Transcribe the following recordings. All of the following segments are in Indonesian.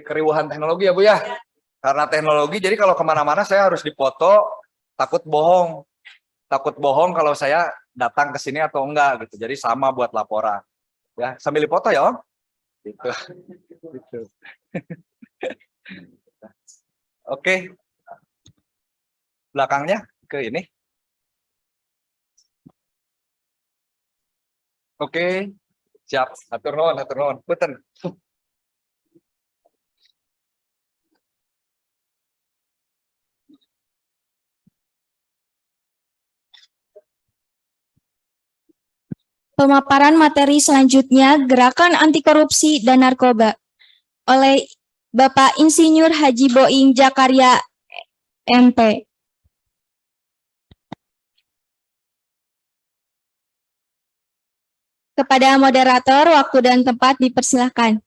keriuhan teknologi ya Bu ya. Karena teknologi, jadi kalau kemana-mana saya harus dipoto, takut bohong kalau saya datang ke sini atau enggak gitu. Jadi sama buat laporan. Ya, sambil dipoto ya Om. Gitu. Gitu. Oke. Belakangnya ke ini. Oke. Siap. Atur nuhun. Punten. Pemaparan materi selanjutnya, Gerakan Anti Korupsi dan Narkoba, oleh Bapak Insinyur Haji Boing Jakarya, MP. Kepada moderator, waktu dan tempat dipersilakan.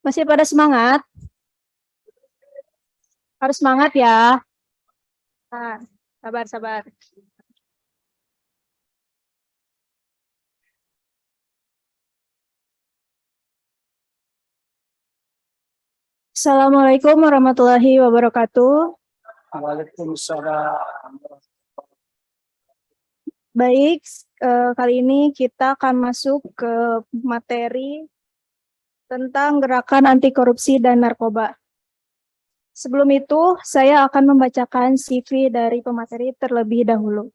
Masih pada semangat? Harus semangat ya. Nah, sabar. Assalamualaikum warahmatullahi wabarakatuh. Waalaikumsalam. Baik, kali ini kita akan masuk ke materi tentang Gerakan Anti Korupsi dan Narkoba. Sebelum itu, saya akan membacakan CV dari pemateri terlebih dahulu.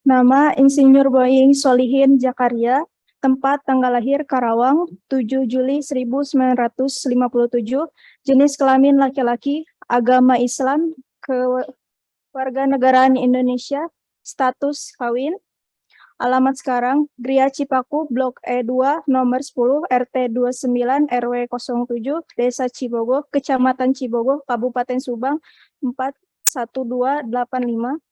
Nama Insinyur Boing Solihin Jakarya, tempat tanggal lahir Karawang, 7 Juli 1957, jenis kelamin laki-laki, agama Islam, kewarganegaraan Indonesia, status kawin, alamat sekarang, Gria Cipaku, Blok E2, nomor 10, RT 29, RW 07, Desa Cibogo, Kecamatan Cibogo, Kabupaten Subang, 41285.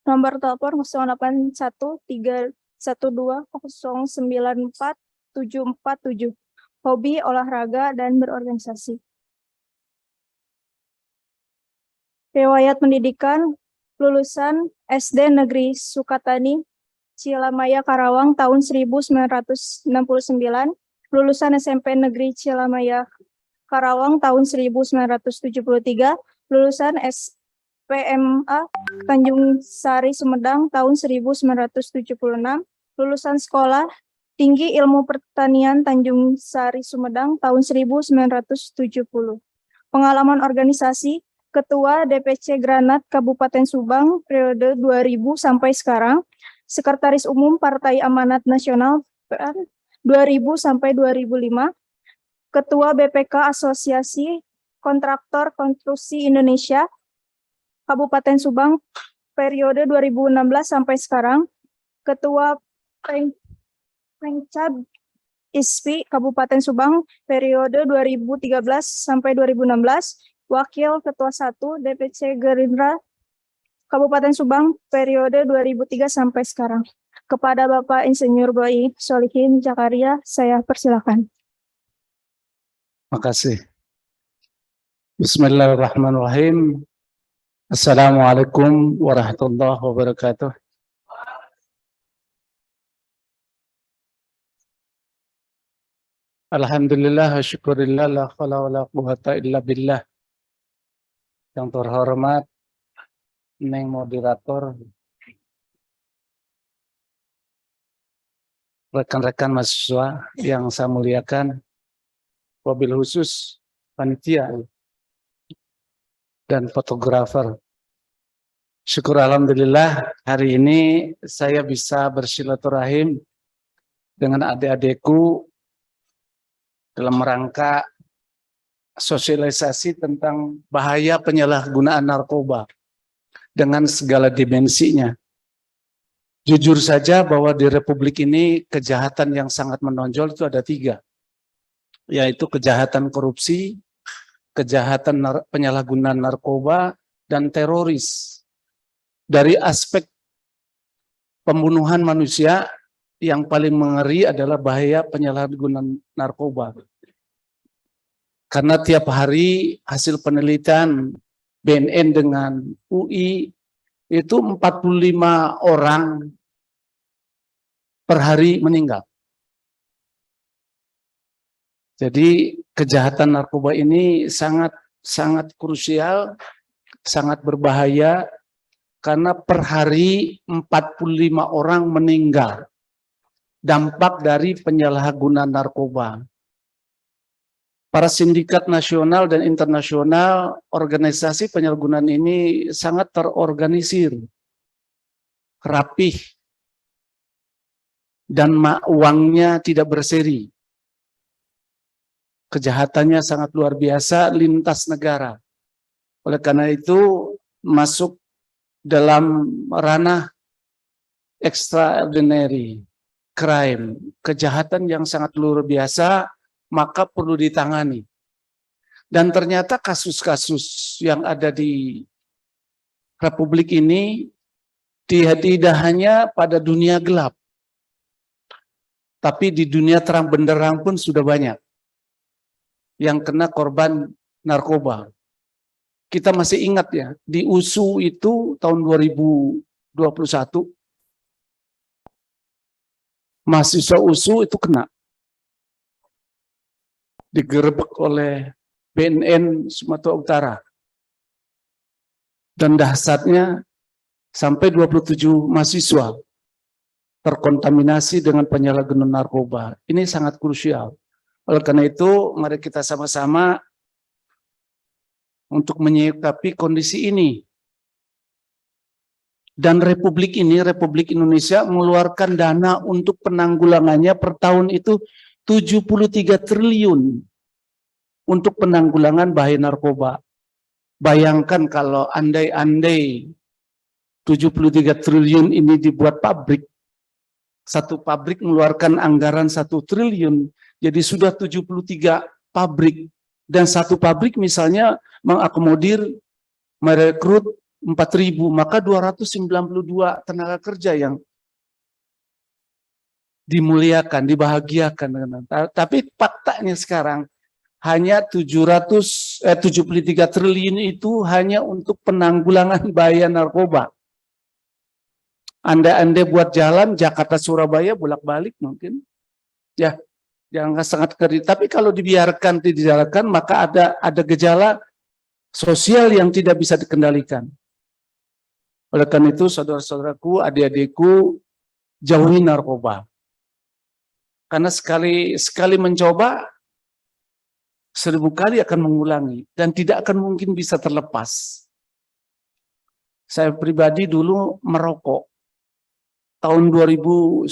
Nomor telepon 081312094747. Hobi, olahraga, dan berorganisasi. Riwayat pendidikan, lulusan SD Negeri Sukatani, Cilamaya, Karawang, tahun 1969. Lulusan SMP Negeri Cilamaya, Karawang, tahun 1973. Lulusan PMA Tanjung Sari Sumedang tahun 1976, lulusan Sekolah Tinggi Ilmu Pertanian Tanjung Sari Sumedang tahun 1970. Pengalaman organisasi, Ketua DPC Granat Kabupaten Subang periode 2000 sampai sekarang, Sekretaris Umum Partai Amanat Nasional 2000 sampai 2005, Ketua BPK Asosiasi Kontraktor Konstruksi Indonesia Kabupaten Subang periode 2016 sampai sekarang, Ketua Pengcab ISPI Kabupaten Subang periode 2013 sampai 2016, Wakil Ketua 1 DPC Gerindra Kabupaten Subang periode 2003 sampai sekarang. Kepada Bapak Insinyur Boing Solihin Jakarya, saya persilakan. Makasih. Bismillahirrahmanirrahim. Assalamualaikum warahmatullahi wabarakatuh. Alhamdulillah, syukurillah, la haula wala quwwata illa billah. Yang terhormat, Neng moderator, rekan-rekan mahasiswa yang saya muliakan, wabil khusus panitia dan fotografer. Syukur alhamdulillah hari ini saya bisa bersilaturahim dengan adik-adikku dalam rangka sosialisasi tentang bahaya penyalahgunaan narkoba dengan segala dimensinya. Jujur saja bahwa di Republik ini kejahatan yang sangat menonjol itu ada 3, yaitu kejahatan korupsi, kejahatan penyalahgunaan narkoba, dan teroris. Dari aspek pembunuhan manusia, yang paling mengeri adalah bahaya penyalahgunaan narkoba. Karena tiap hari hasil penelitian BNN dengan UI itu 45 orang per hari meninggal. Jadi kejahatan narkoba ini sangat krusial, sangat berbahaya karena per hari 45 orang meninggal dampak dari penyalahgunaan narkoba. Para sindikat nasional dan internasional, organisasi penyalahgunaan ini sangat terorganisir, rapih, dan uangnya tidak berseri. Kejahatannya sangat luar biasa, lintas negara. Oleh karena itu, masuk dalam ranah extraordinary crime, kejahatan yang sangat luar biasa, maka perlu ditangani. Dan ternyata kasus-kasus yang ada di Republik ini tidak hanya pada dunia gelap, tapi di dunia terang benderang pun sudah banyak yang kena korban narkoba. Kita masih ingat ya, di USU itu tahun 2021, mahasiswa USU itu kena. Digerebek oleh BNN Sumatera Utara. Dan dahsyatnya sampai 27 mahasiswa terkontaminasi dengan penyalahgunaan narkoba. Ini sangat krusial. Oleh karena itu, mari kita sama-sama untuk menyikapi kondisi ini. Dan Republik ini, Republik Indonesia mengeluarkan dana untuk penanggulangannya per tahun itu 73 triliun untuk penanggulangan bahaya narkoba. Bayangkan kalau andai-andai 73 triliun ini dibuat pabrik, satu pabrik mengeluarkan anggaran 1 triliun, jadi sudah 73 pabrik. Dan satu pabrik misalnya mengakomodir, merekrut 4.000, maka 292 tenaga kerja yang dimuliakan, dibahagiakan. Tapi faktanya sekarang hanya 73 triliun itu hanya untuk penanggulangan bahaya narkoba. Anda buat jalan Jakarta-Surabaya bolak-balik mungkin. Ya, jangan sangat kredit. Tapi kalau dibiarkan, tidak dijalankan, maka ada gejala sosial yang tidak bisa dikendalikan. Oleh karena itu, saudara-saudaraku, adik-adikku, jauhi narkoba. Karena sekali mencoba, 1000 kali akan mengulangi dan tidak akan mungkin bisa terlepas. Saya pribadi dulu merokok. Tahun 2009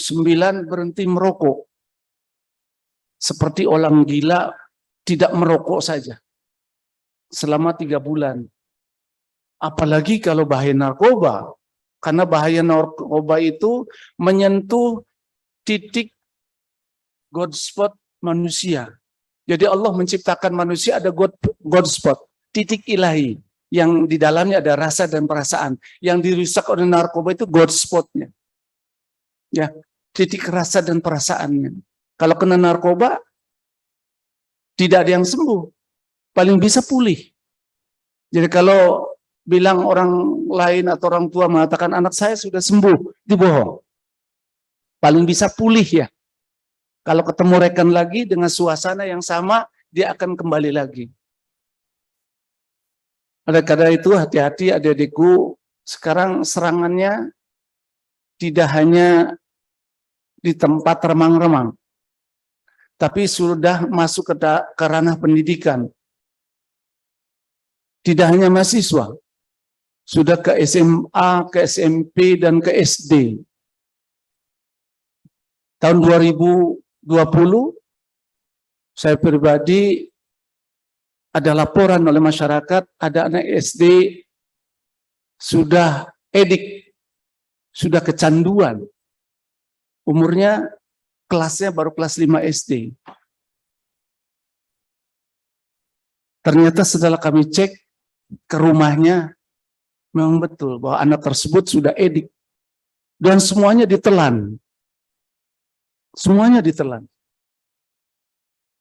berhenti merokok. Seperti orang gila, tidak merokok saja. Selama 3 bulan. Apalagi kalau bahaya narkoba. Karena bahaya narkoba itu menyentuh titik God spot manusia. Jadi Allah menciptakan manusia ada God spot, titik ilahi. Yang di dalamnya ada rasa dan perasaan. Yang dirusak oleh narkoba itu God spotnya. Ya, titik rasa dan perasaannya. Kalau kena narkoba, tidak ada yang sembuh. Paling bisa pulih. Jadi kalau bilang orang lain atau orang tua mengatakan anak saya sudah sembuh, dibohong. Paling bisa pulih ya. Kalau ketemu rekan lagi dengan suasana yang sama, dia akan kembali lagi. Oleh karena itu hati-hati adik-adikku, sekarang serangannya tidak hanya di tempat remang-remang, tapi sudah masuk ke ranah pendidikan. Tidak hanya mahasiswa, sudah ke SMA, ke SMP, dan ke SD. Tahun 2020, saya pribadi ada laporan oleh masyarakat, ada anak SD sudah edik, sudah kecanduan. Umurnya, kelasnya baru kelas 5 SD. Ternyata setelah kami cek ke rumahnya, memang betul bahwa anak tersebut sudah edik. Dan semuanya ditelan. Semuanya ditelan.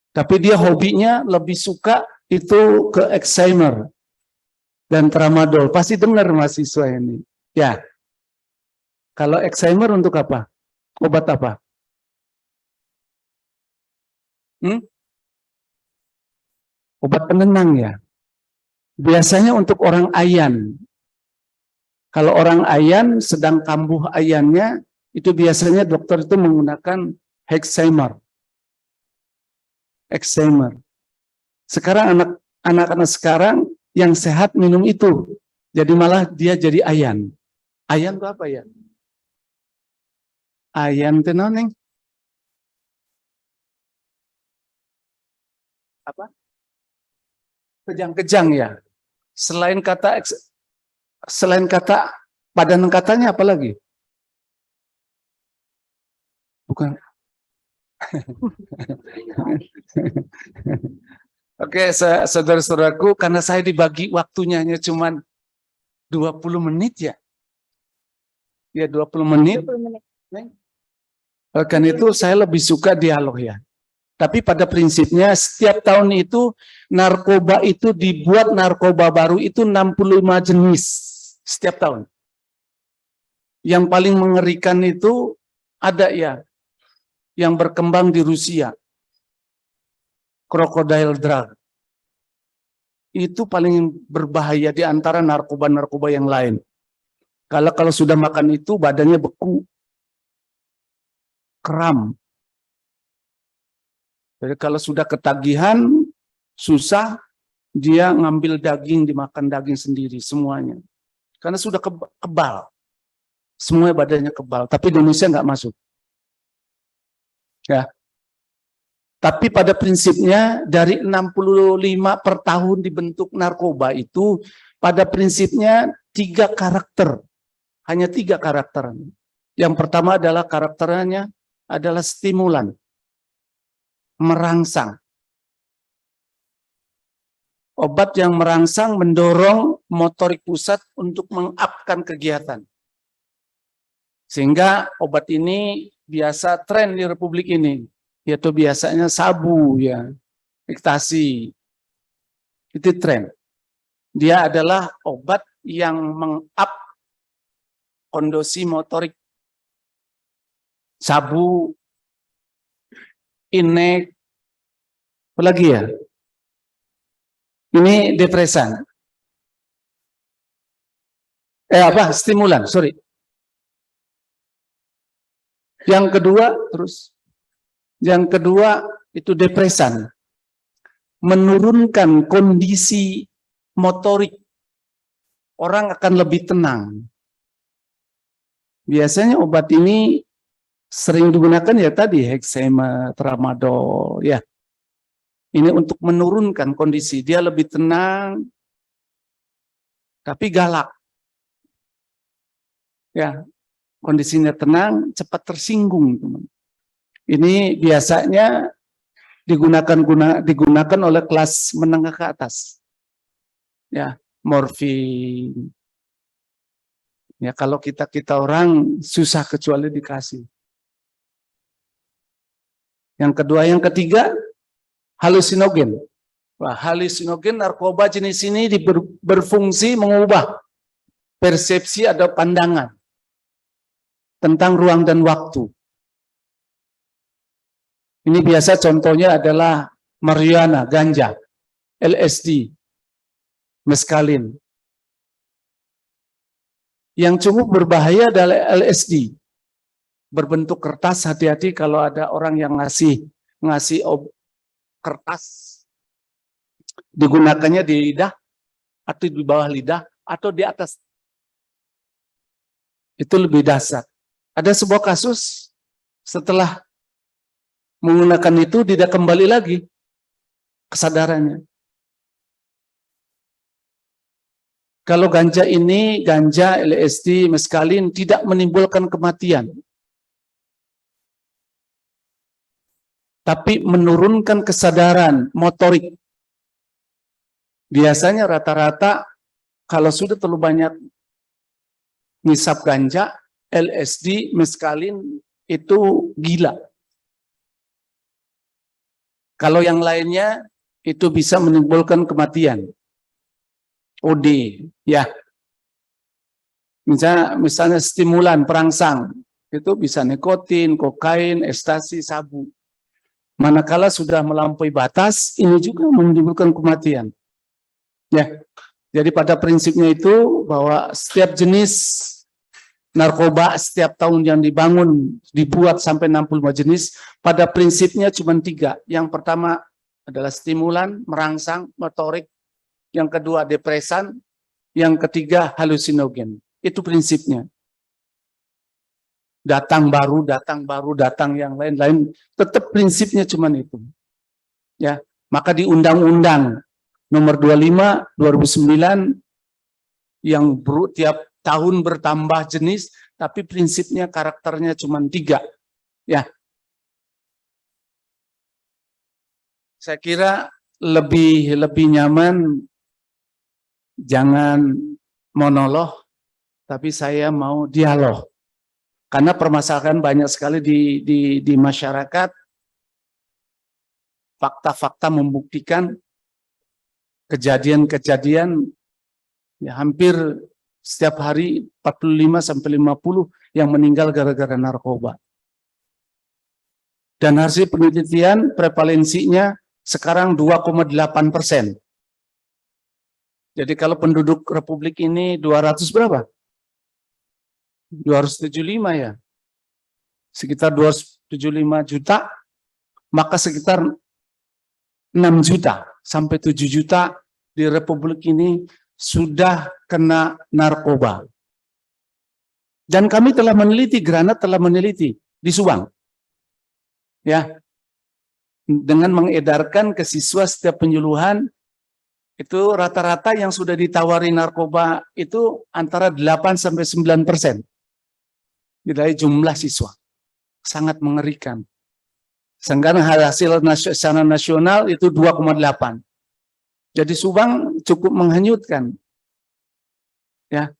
Tapi dia hobinya lebih suka itu ke Alzheimer dan tramadol. Pasti dengar mahasiswa ini. Ya. Kalau Alzheimer untuk apa? Obat apa? Obat penenang ya. Biasanya untuk orang ayan. Kalau orang ayan sedang kambuh ayannya, itu biasanya dokter itu menggunakan Alzheimer. Sekarang anak-anak sekarang yang sehat minum itu. Jadi malah dia jadi ayan. Ayan itu apa ya? Ayan itu noneng. Apa? Kejang-kejang ya. Selain kata padanan katanya apa lagi? Bukan. Oke, saudara-saudaraku, karena saya dibagi waktunya hanya cuma 20 menit ya. Ya, 20 menit. 20 menit. Karena itu saya lebih suka dialog ya. Tapi pada prinsipnya setiap tahun itu narkoba itu dibuat narkoba baru itu 65 jenis setiap tahun. Yang paling mengerikan itu ada ya yang berkembang di Rusia. Crocodile drug. Itu paling berbahaya di antara narkoba-narkoba yang lain. Kalau sudah makan itu badannya beku. Kram. Jadi kalau sudah ketagihan, susah, dia ngambil daging, dimakan daging sendiri semuanya. Karena sudah kebal. Semuanya badannya kebal. Tapi Indonesia nggak masuk. Ya. Tapi pada prinsipnya dari 65 per tahun dibentuk narkoba itu pada prinsipnya 3 karakter. Hanya 3 karakter. Yang pertama adalah karakternya adalah stimulan. Merangsang. Obat yang merangsang mendorong motorik pusat untuk mengupkan kegiatan. Sehingga obat ini biasa tren di Republik ini. Yaitu biasanya sabu ya, ekstasi. Itu tren. Dia adalah obat yang mengup kondisi motorik. Sabu, inek, apa lagi ya? Ini depresan. Stimulan, sorry. Yang kedua itu depresan. Menurunkan kondisi motorik. Orang akan lebih tenang. Biasanya obat ini sering digunakan ya tadi Alzheimer, tramadol ya. Ini untuk menurunkan kondisi, dia lebih tenang tapi galak. Ya, kondisinya tenang, cepat tersinggung, teman. Ini biasanya digunakan oleh kelas menengah ke atas. Ya, morfin. Ya, kalau kita orang susah kecuali dikasih. Yang ketiga, halusinogen. Wah, halusinogen narkoba jenis ini berfungsi mengubah persepsi atau pandangan tentang ruang dan waktu. Ini biasa contohnya adalah marijuana, ganja, LSD, meskalin. Yang cukup berbahaya adalah LSD. Berbentuk kertas, hati-hati kalau ada orang yang ngasih kertas, digunakannya di lidah, atau di bawah lidah, atau di atas. Itu lebih dahsyat. Ada sebuah kasus, setelah menggunakan itu, tidak kembali lagi kesadarannya. Kalau ganja ini, ganja, LSD, meskalin, tidak menimbulkan kematian. Tapi menurunkan kesadaran motorik. Biasanya rata-rata kalau sudah terlalu banyak ngisap ganja, LSD, meskalin itu gila. Kalau yang lainnya itu bisa menimbulkan kematian. OD, ya. Misalnya stimulan, perangsang, itu bisa nikotin, kokain, ekstasi, sabu. Manakala sudah melampaui batas, ini juga menimbulkan kematian. Ya, jadi pada prinsipnya itu bahwa setiap jenis narkoba setiap tahun yang dibuat sampai 65 jenis, pada prinsipnya cuma 3. Yang pertama adalah stimulan, merangsang, motorik. Yang kedua depresan, yang ketiga halusinogen. Itu prinsipnya. Datang baru, datang yang lain-lain, tetap prinsipnya cuma itu. Ya, maka di Undang-Undang Nomor 25 2009 yang tiap tahun bertambah jenis, tapi prinsipnya karakternya cuma 3. Ya, saya kira lebih nyaman jangan monolog, tapi saya mau dialog. Karena permasalahan banyak sekali di masyarakat, fakta-fakta membuktikan kejadian-kejadian ya, hampir setiap hari 45 sampai 50 yang meninggal gara-gara narkoba. Dan hasil penelitian prevalensinya sekarang 2,8%. Jadi kalau penduduk Republik ini 200 berapa? 275 ya. Sekitar 275 juta, maka sekitar 6 juta sampai 7 juta di Republik ini sudah kena narkoba. Dan kami telah meneliti, Granat telah meneliti di Subang. Ya. Dengan mengedarkan ke siswa setiap penyuluhan, itu rata-rata yang sudah ditawari narkoba itu antara 8 sampai 9% dari jumlah siswa. Sangat mengerikan. Sedangkan hasil secara nasional itu 2,8. Jadi Subang cukup menghanyutkan. Ya,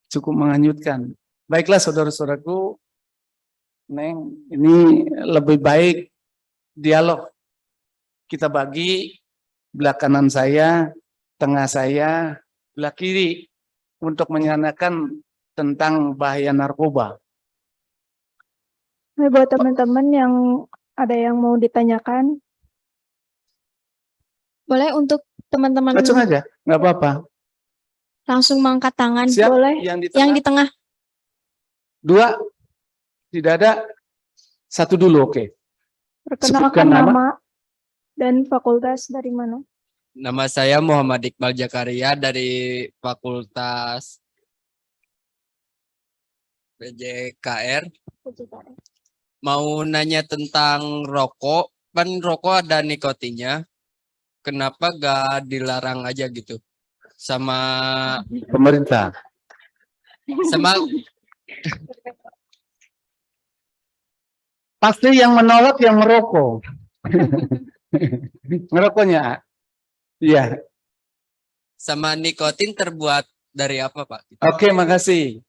cukup menghanyutkan. Baiklah saudara-saudaraku, Neng, ini lebih baik dialog. Kita bagi belah kanan saya, tengah saya, belah kiri untuk menyanakan tentang bahaya narkoba. Buat teman-teman yang ada yang mau ditanyakan, Boleh untuk teman-teman Langsung aja, nggak apa-apa. langsung mengangkat tangan. Siap? Boleh. Yang Yang di tengah. 2, tidak ada. 1 dulu, oke. perkenalkan Sebutkan nama. nama dan fakultas dari mana? Nama saya Muhammad Iqbal Jakaria dari Fakultas PJKR. Mau nanya tentang rokok, kan rokok ada nikotinnya. Kenapa gak dilarang aja gitu? Sama Pemerintah. Pasti yang menolak yang merokok. Ngerokoknya. Iya. sama nikotin terbuat dari apa, Pak? Oke, makasih.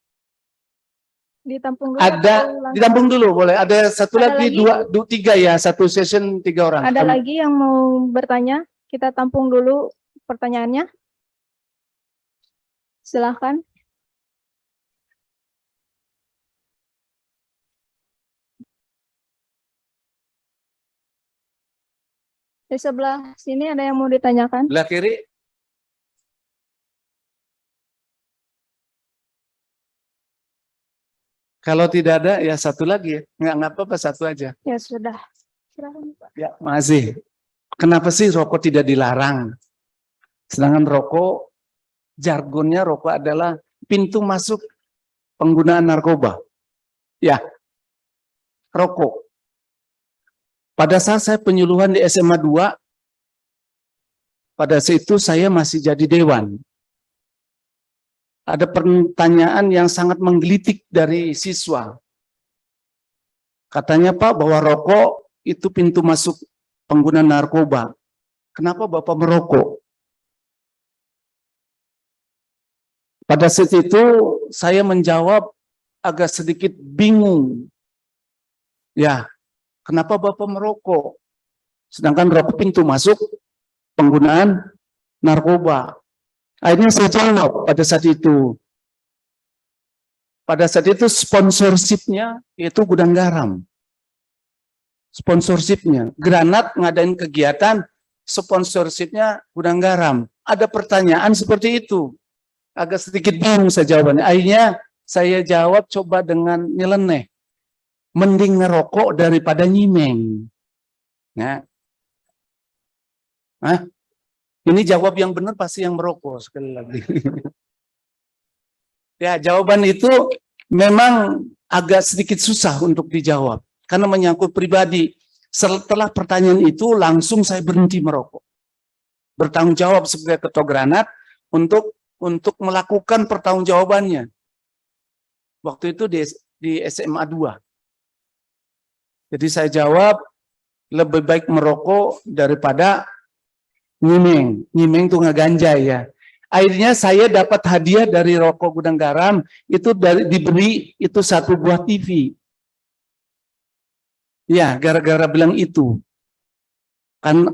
Ditampung dulu Ada, atau langsung? ditampung dulu boleh. Ada satu Ada lagi, lagi? 3 ya. Satu session 3 orang. Ada lagi yang mau bertanya? Kita tampung dulu pertanyaannya. Silahkan. Di sebelah sini ada yang mau ditanyakan? Belah kiri. Kalau tidak ada, ya satu lagi ya. Nggak apa-apa, satu aja. Ya sudah. Silahkan, Pak. Ya, masih. Kenapa sih rokok tidak dilarang? Sedangkan rokok, jargonnya rokok adalah pintu masuk penggunaan narkoba. Ya, rokok. Pada saat saya penyuluhan di SMA 2, pada saat itu saya masih jadi dewan. Ada pertanyaan yang sangat menggelitik dari siswa. Katanya, Pak, bahwa rokok itu pintu masuk pengguna narkoba. Kenapa Bapak merokok? Pada saat itu saya menjawab agak sedikit bingung. Ya, kenapa Bapak merokok? Sedangkan rokok pintu masuk penggunaan narkoba. Akhirnya saya jawab pada saat itu. Pada saat itu sponsorshipnya itu Gudang Garam. Sponsorshipnya. Granat ngadain kegiatan, sponsorshipnya Gudang Garam. Ada pertanyaan seperti itu. Agak sedikit bingung saya jawabannya. Akhirnya saya jawab coba dengan nyeleneh. Mending ngerokok daripada nyimeng. Nah. Hah? Ini jawab yang benar pasti yang merokok sekali lagi. Ya, jawaban itu memang agak sedikit susah untuk dijawab karena menyangkut pribadi. Setelah pertanyaan itu langsung saya berhenti merokok. Bertanggung jawab sebagai ketua Granat untuk melakukan pertanggungjawabannya. Waktu itu di SMA 2. Jadi saya jawab lebih baik merokok daripada nyimeng. Nyimeng itu ngeganja ya. Akhirnya saya dapat hadiah dari rokok Gudang Garam itu diberi itu 1 buah TV. Ya, gara-gara bilang itu.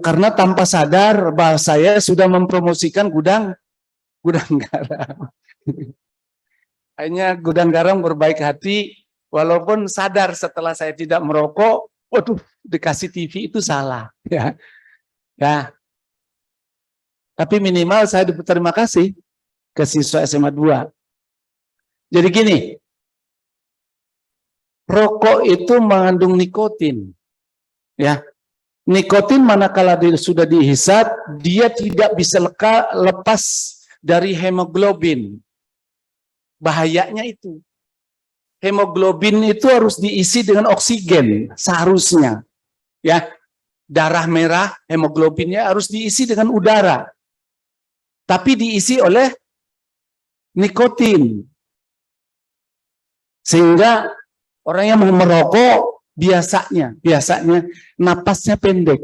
Karena tanpa sadar bahwa saya sudah mempromosikan Gudang Garam. Akhirnya Gudang Garam berbaik hati walaupun sadar setelah saya tidak merokok, waduh, dikasih TV itu salah ya. Ya. Tapi minimal saya berterima kasih ke siswa SMA 2. Jadi gini, rokok itu mengandung nikotin. Ya. Nikotin manakala sudah dihisap, dia tidak bisa lepas dari hemoglobin. Bahayanya itu. Hemoglobin itu harus diisi dengan oksigen seharusnya. Ya. Darah merah, hemoglobinnya harus diisi dengan udara. Tapi diisi oleh nikotin. Sehingga orang yang mau merokok biasanya napasnya pendek.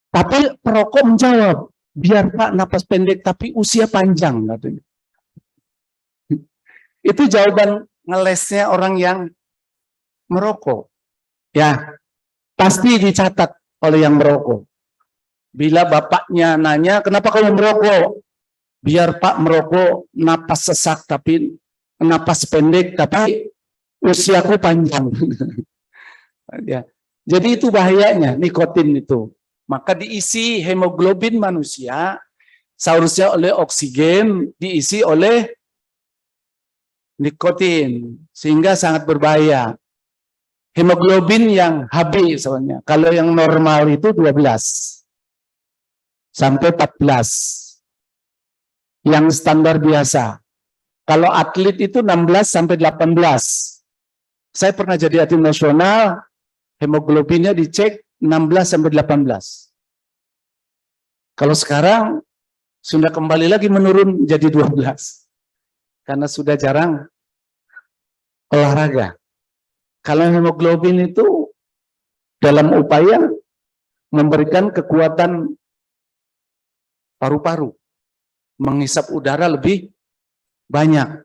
Tapi perokok menjawab, biar Pak napas pendek tapi usia panjang katanya. Itu jawaban ngelesnya orang yang merokok. Ya, pasti dicatat oleh yang merokok. Bila bapaknya nanya, kenapa kamu merokok? Biar Pak merokok napas sesak tapi napas pendek tapi usiaku panjang. Ya. Jadi itu bahayanya nikotin itu. Maka diisi hemoglobin manusia seharusnya oleh oksigen, diisi oleh nikotin sehingga sangat berbahaya. Hemoglobin yang HB soalnya. Kalau yang normal itu 12 sampai 14. Yang standar biasa. Kalau atlet itu 16 sampai 18. Saya pernah jadi atlet nasional, hemoglobinnya dicek 16 sampai 18. Kalau sekarang sudah kembali lagi menurun jadi 12. Karena sudah jarang olahraga. Kalau hemoglobin itu dalam upaya memberikan kekuatan paru-paru, menghisap udara lebih banyak.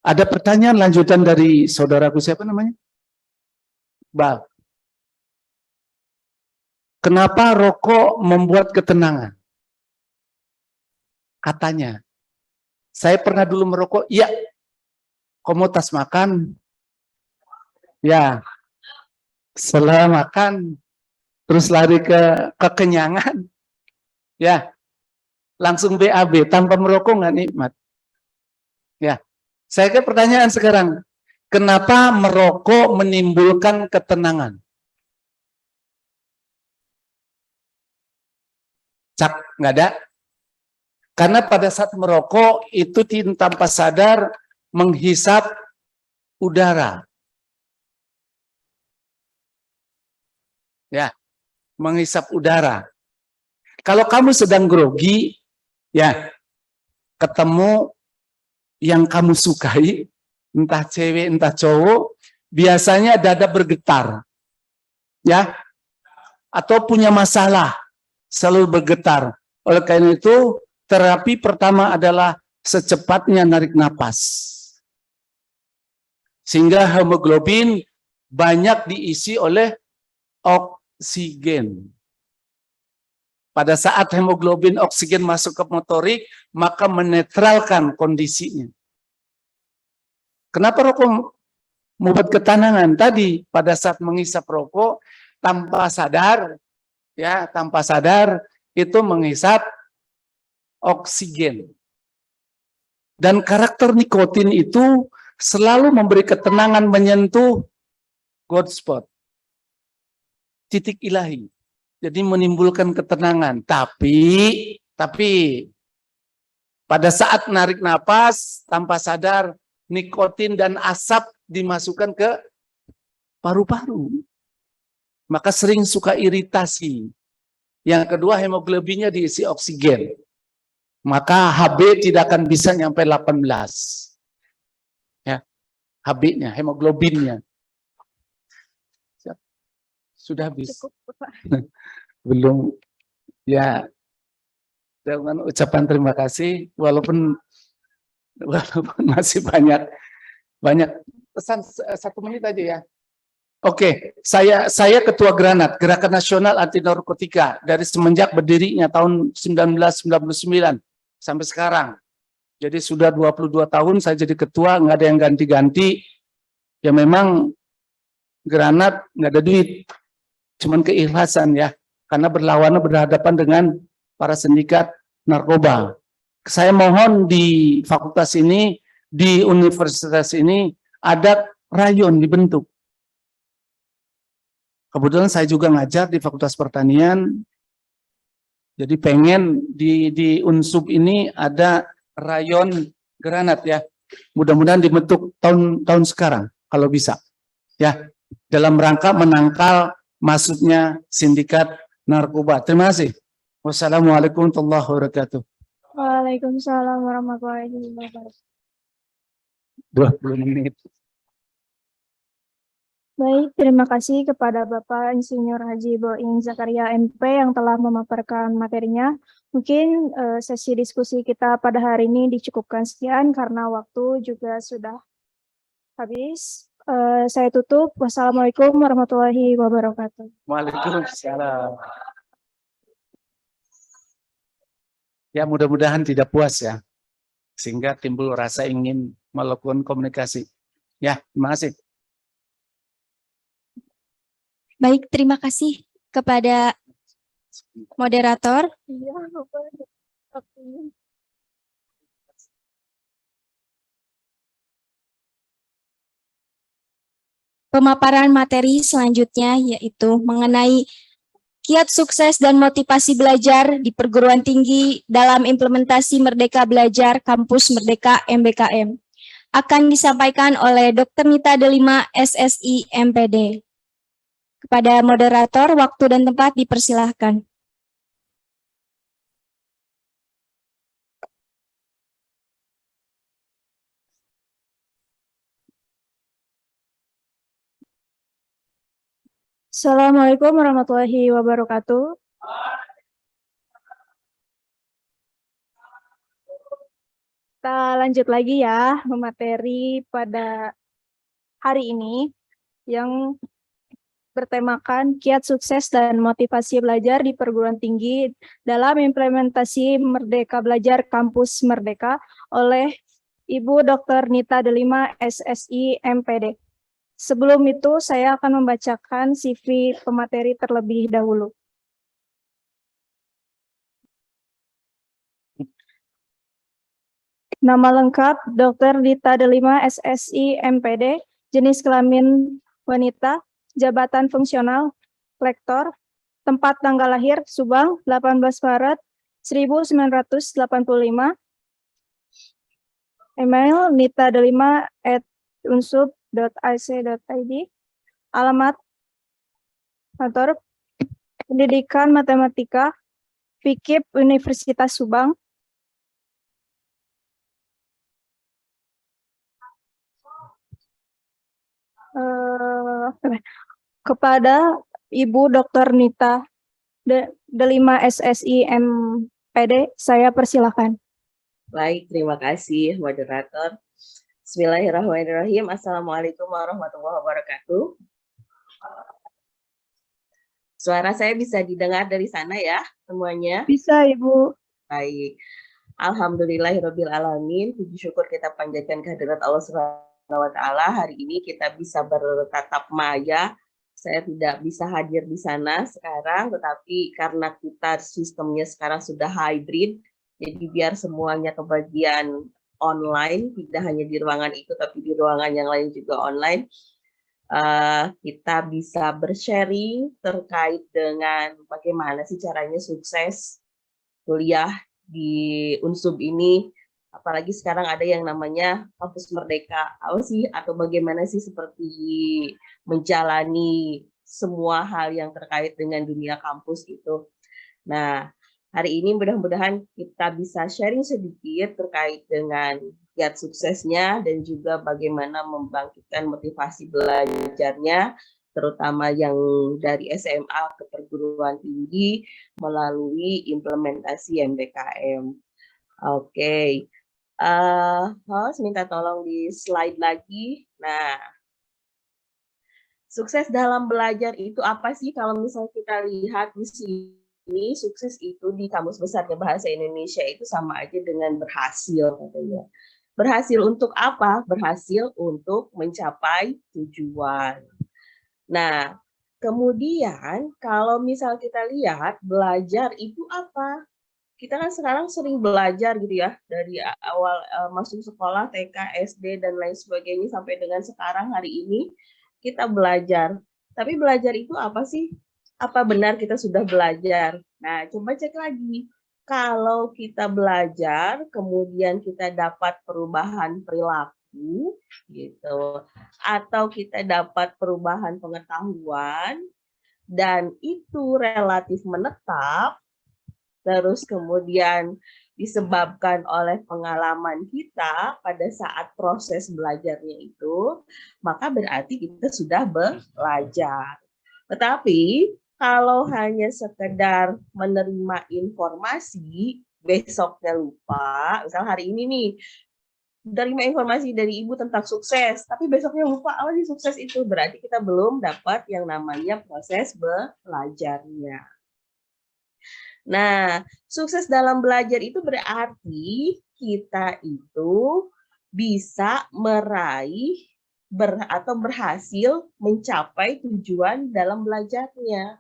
Ada pertanyaan lanjutan dari saudaraku, siapa namanya? Bal. Kenapa rokok membuat ketenangan? Katanya, saya pernah dulu merokok, iya. Komunitas makan, ya. Setelah makan, terus lari ke kekenyangan, ya. Langsung BAB, tanpa merokok nggak nikmat. Ya, saya ke pertanyaan sekarang, kenapa merokok menimbulkan ketenangan? Cak, nggak ada. Karena pada saat merokok itu tanpa sadar menghisap udara. Ya, menghisap udara. Kalau kamu sedang grogi, ya, ketemu yang kamu sukai, entah cewek, entah cowok, biasanya dada bergetar. Ya, atau punya masalah, selalu bergetar. Oleh karena itu, terapi pertama adalah secepatnya narik napas. Sehingga hemoglobin banyak diisi oleh oksigen. Pada saat hemoglobin oksigen masuk ke motorik, maka menetralkan kondisinya. Kenapa rokok membuat ketenangan? Tadi pada saat menghisap rokok tanpa sadar, ya tanpa sadar itu menghisap oksigen. Dan karakter nikotin itu selalu memberi ketenangan, menyentuh God spot, titik ilahi. Jadi menimbulkan ketenangan. Tapi pada saat narik napas tanpa sadar, nikotin dan asap dimasukkan ke paru-paru. Maka sering suka iritasi. Yang kedua, hemoglobinnya diisi oksigen. Maka HB tidak akan bisa nyampe 18. Ya, HB-nya, hemoglobinnya. Sudah habis. Cukup, Bapak. Belum, ya, dengan ucapan terima kasih, walaupun masih banyak pesan 1 menit aja ya. Oke, saya Ketua Granat, Gerakan Nasional Anti Narkotika, dari semenjak berdirinya tahun 1999 sampai sekarang. Jadi sudah 22 tahun saya jadi ketua, nggak ada yang ganti-ganti. Ya memang Granat nggak ada duit, cuman keikhlasan ya, karena berhadapan dengan para sindikat narkoba. Saya mohon di fakultas ini, di universitas ini, ada rayon dibentuk. Kebetulan saya juga ngajar di Fakultas Pertanian, jadi pengen di Unsub ini ada rayon Granat ya. Mudah-mudahan dibentuk tahun sekarang, kalau bisa. Ya, dalam rangka menangkal masuknya sindikat narkoba. Terima kasih. Wassalamualaikum warahmatullahi wabarakatuh. Waalaikumsalam warahmatullahi wabarakatuh. 20 menit. Baik, terima kasih kepada Bapak Insinyur Haji Boing Zakaria MP yang telah memaparkan materinya. Mungkin sesi diskusi kita pada hari ini dicukupkan sekian karena waktu juga sudah habis. Saya tutup. Wassalamualaikum warahmatullahi wabarakatuh. Waalaikumsalam. Ya, mudah-mudahan tidak puas ya, sehingga timbul rasa ingin melakukan komunikasi. Ya, terima kasih. Baik, terima kasih kepada moderator. Iya, Bapak. Waktunya. Pemaparan materi selanjutnya yaitu mengenai kiat sukses dan motivasi belajar di perguruan tinggi dalam implementasi Merdeka Belajar Kampus Merdeka MBKM. Akan disampaikan oleh Dr. Nita Delima, SSI MPD. Kepada moderator, waktu dan tempat dipersilahkan. Assalamualaikum warahmatullahi wabarakatuh. Kita lanjut lagi ya materi pada hari ini yang bertemakan kiat sukses dan motivasi belajar di perguruan tinggi dalam implementasi Merdeka Belajar Kampus Merdeka oleh Ibu Dr. Nita Delima, SSI MPD. Sebelum itu, saya akan membacakan CV pemateri terlebih dahulu. Nama lengkap, Dr. Nita Delima, SSI MPD, jenis kelamin wanita, jabatan fungsional, lektor, tempat tanggal lahir, Subang, 18 Maret 1985, email nitadelima@unsub.ac.id, alamat kantor pendidikan matematika FIKIP Universitas Subang, kepada Ibu Dr. Nita Delima, SSI MPD, saya persilakan. Baik, terima kasih moderator. Bismillahirrahmanirrahim. Assalamualaikum warahmatullahi wabarakatuh. Suara saya bisa didengar dari sana ya semuanya? Bisa, Ibu. Baik. Alhamdulillahirabbil alamin. Puji syukur kita panjatkan kehadirat Allah Subhanahu wa taala. Hari ini kita bisa bertatap maya. Saya tidak bisa hadir di sana sekarang, tetapi karena kita sistemnya sekarang sudah hybrid, jadi biar semuanya kebagian online, tidak hanya di ruangan itu, tapi di ruangan yang lain juga online. Kita bisa bersharing terkait dengan bagaimana sih caranya sukses kuliah di Unsub ini, apalagi sekarang ada yang namanya Kampus Merdeka. Apa sih atau bagaimana sih seperti menjalani semua hal yang terkait dengan dunia kampus itu. Nah, hari ini mudah-mudahan kita bisa sharing sedikit terkait dengan kiat suksesnya dan juga bagaimana membangkitkan motivasi belajarnya, terutama yang dari SMA ke perguruan tinggi melalui implementasi MBKM. Oke, host minta tolong di slide lagi. Nah, sukses dalam belajar itu apa sih? Kalau misalnya kita lihat di sini, sukses itu di Kamus Besarnya Bahasa Indonesia itu sama aja dengan berhasil katanya. Berhasil untuk apa? Berhasil untuk mencapai tujuan. Nah, kemudian kalau misal kita lihat belajar itu apa? Kita kan sekarang sering belajar gitu ya, dari awal masuk sekolah, TK, SD, dan lain sebagainya sampai dengan sekarang hari ini kita belajar. Tapi belajar itu apa sih? Apa benar kita sudah belajar? Nah, coba cek lagi. Kalau kita belajar, kemudian kita dapat perubahan perilaku, gitu, atau kita dapat perubahan pengetahuan, dan itu relatif menetap, terus kemudian disebabkan oleh pengalaman kita pada saat proses belajarnya itu, maka berarti kita sudah belajar. Tetapi kalau hanya sekedar menerima informasi, besoknya lupa, misal hari ini nih, menerima informasi dari ibu tentang sukses, tapi besoknya lupa, apa sih sukses itu? Berarti kita belum dapat yang namanya proses belajarnya. Nah, sukses dalam belajar itu berarti kita itu bisa meraih atau berhasil mencapai tujuan dalam belajarnya.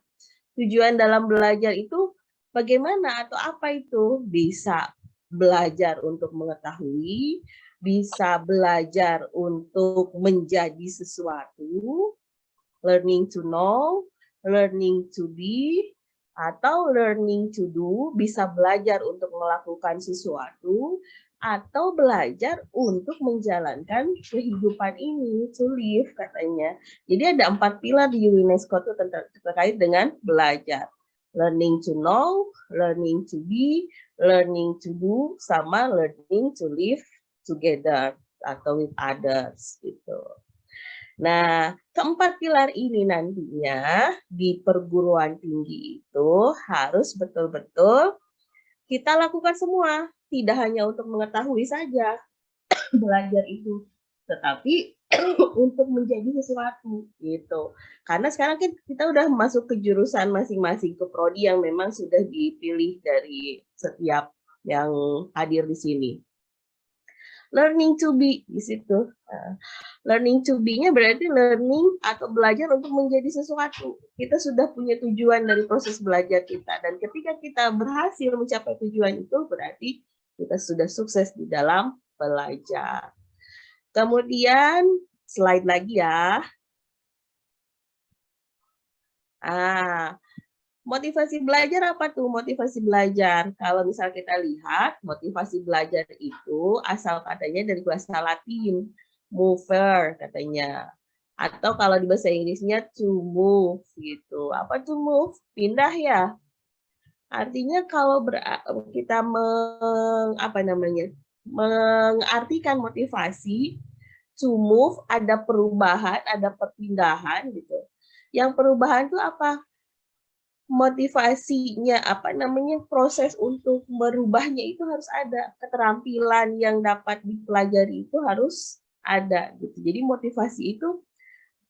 Tujuan dalam belajar itu bagaimana atau apa itu? Bisa belajar untuk mengetahui, bisa belajar untuk menjadi sesuatu, learning to know, learning to be, atau learning to do, bisa belajar untuk melakukan sesuatu, atau belajar untuk menjalankan kehidupan ini, to live katanya. Jadi ada 4 pilar di UNESCO itu terkait dengan belajar. Learning to know, learning to be, learning to do, sama learning to live together atau with others gitu. Nah, keempat pilar ini nantinya di perguruan tinggi itu harus betul-betul kita lakukan semua. Tidak hanya untuk mengetahui saja belajar itu, tetapi untuk menjadi sesuatu gitu. Karena sekarang kan kita udah masuk ke jurusan masing-masing, ke prodi yang memang sudah dipilih dari setiap yang hadir di sini. Learning to be di situ. Learning to be-nya berarti learning atau belajar untuk menjadi sesuatu. Kita sudah punya tujuan dari proses belajar kita, dan ketika kita berhasil mencapai tujuan itu berarti kita sudah sukses di dalam belajar. Kemudian slide lagi ya. Motivasi belajar apa tuh motivasi belajar? Kalau misal kita lihat, motivasi belajar itu asal katanya dari bahasa Latin, mover katanya. Atau kalau di bahasa Inggrisnya to move gitu. Apa to move? Pindah ya. Artinya kalau kita mengartikan motivasi, to move ada perubahan, ada perpindahan gitu. Yang perubahan itu apa? Motivasinya proses untuk merubahnya itu harus ada, keterampilan yang dapat dipelajari itu harus ada gitu. Jadi motivasi itu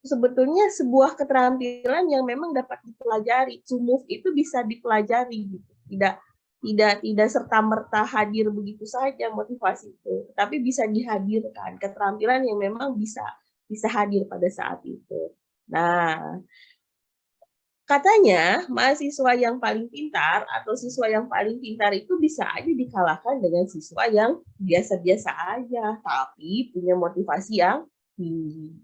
sebetulnya sebuah keterampilan yang memang dapat dipelajari. To move itu bisa dipelajari gitu. Tidak serta-merta hadir begitu saja motivasi itu, tapi bisa dihadirkan keterampilan yang memang bisa hadir pada saat itu. Nah, katanya mahasiswa yang paling pintar atau siswa yang paling pintar itu bisa aja dikalahkan dengan siswa yang biasa-biasa aja, tapi punya motivasi yang tinggi.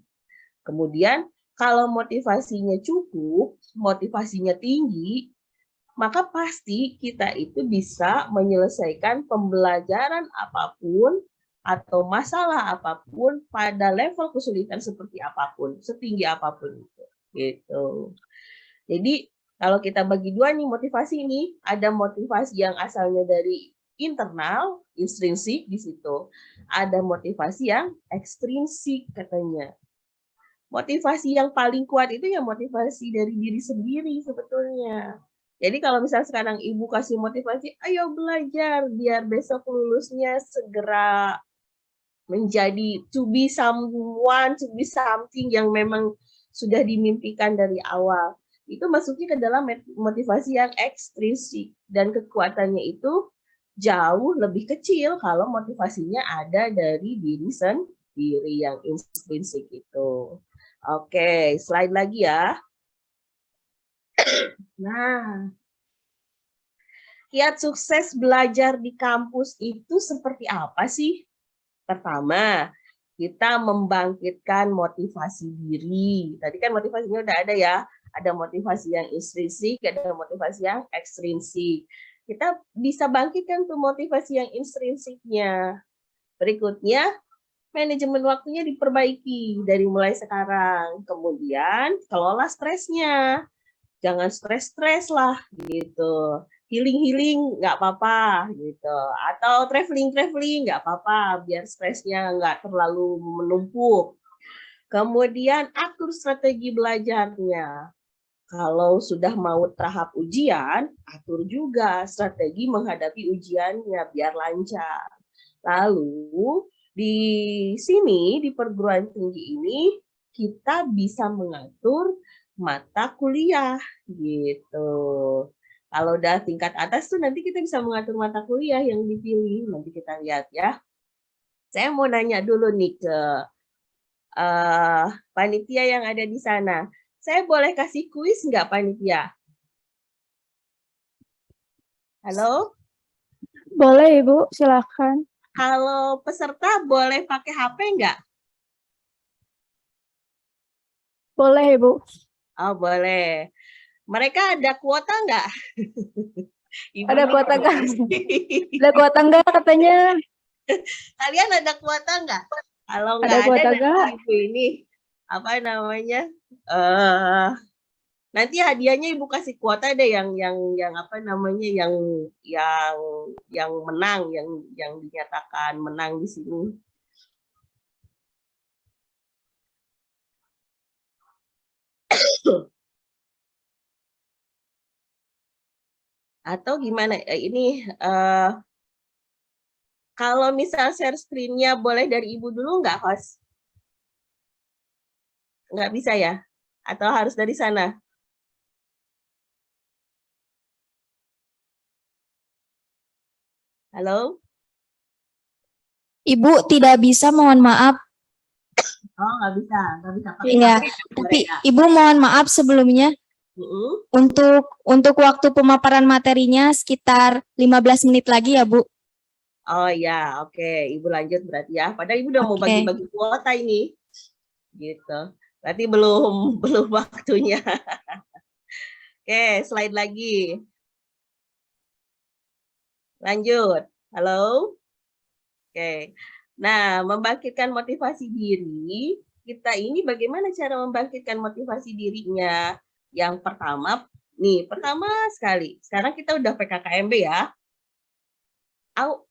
Kemudian kalau motivasinya cukup, motivasinya tinggi, maka pasti kita itu bisa menyelesaikan pembelajaran apapun atau masalah apapun pada level kesulitan seperti apapun, setinggi apapun itu. Gitu. Jadi kalau kita bagi dua nih motivasi ini, ada motivasi yang asalnya dari internal, intrinsik di situ. Ada motivasi yang ekstrinsik katanya. Motivasi yang paling kuat itu ya motivasi dari diri sendiri sebetulnya. Jadi kalau misalnya sekarang ibu kasih motivasi, ayo belajar biar besok lulusnya segera menjadi to be someone, to be something yang memang sudah dimimpikan dari awal. Itu masuknya ke dalam motivasi yang ekstrinsik dan kekuatannya itu jauh lebih kecil kalau motivasinya ada dari diri sendiri yang intrinsik itu. Oke, slide lagi ya. Nah, kiat sukses belajar di kampus itu seperti apa sih? Pertama, kita membangkitkan motivasi diri. Tadi kan motivasinya udah ada ya. Ada motivasi yang intrinsik, ada motivasi yang ekstrinsik. Kita bisa bangkitkan tuh motivasi yang intrinsiknya. Berikutnya, manajemen waktunya diperbaiki dari mulai sekarang. Kemudian kelola stresnya. Jangan stres-stres lah gitu. Healing nggak apa-apa gitu. Atau traveling nggak apa-apa biar stresnya nggak terlalu menumpuk. Kemudian atur strategi belajarnya. Kalau sudah mau tahap ujian, atur juga strategi menghadapi ujiannya biar lancar. Lalu di sini, di perguruan tinggi ini, kita bisa mengatur mata kuliah, gitu. Kalau udah tingkat atas tuh nanti kita bisa mengatur mata kuliah yang dipilih. Nanti kita lihat ya. Saya mau nanya dulu nih ke panitia yang ada di sana. Saya boleh kasih kuis nggak panitia? Halo? Boleh Ibu, silakan. Kalau peserta boleh pakai HP nggak? Boleh Ibu. Oh, boleh. Mereka ada kuota nggak? Ibu Ada nih kuota nggak? promosi. Ada kuota nggak katanya? Kalian ada kuota nggak? Kalau Ada nggak kuota ada, nggak? nanti Ibu ini apa namanya? Nanti hadiahnya Ibu kasih kuota deh yang apa namanya yang menang, yang dinyatakan menang di sini. Atau gimana? Ini kalau misal share screen-nya boleh dari Ibu dulu nggak, host? Nggak bisa ya? Atau harus dari sana? Halo? Ibu tidak bisa, mohon maaf. Oh, nggak bisa pakai Iya, HP tapi mereka. Ibu mohon maaf sebelumnya Mm-mm. untuk waktu pemaparan materinya sekitar 15 menit lagi ya, Bu. Oh ya, oke. Ibu lanjut berarti ya. Padahal Ibu udah mau Oke. bagi-bagi kuota ini. Gitu. Berarti belum waktunya. Oke, slide lagi. Lanjut. Halo? Oke. Nah, membangkitkan motivasi diri, kita ini bagaimana cara membangkitkan motivasi dirinya? Yang pertama sekali. Sekarang kita udah PKKMB ya.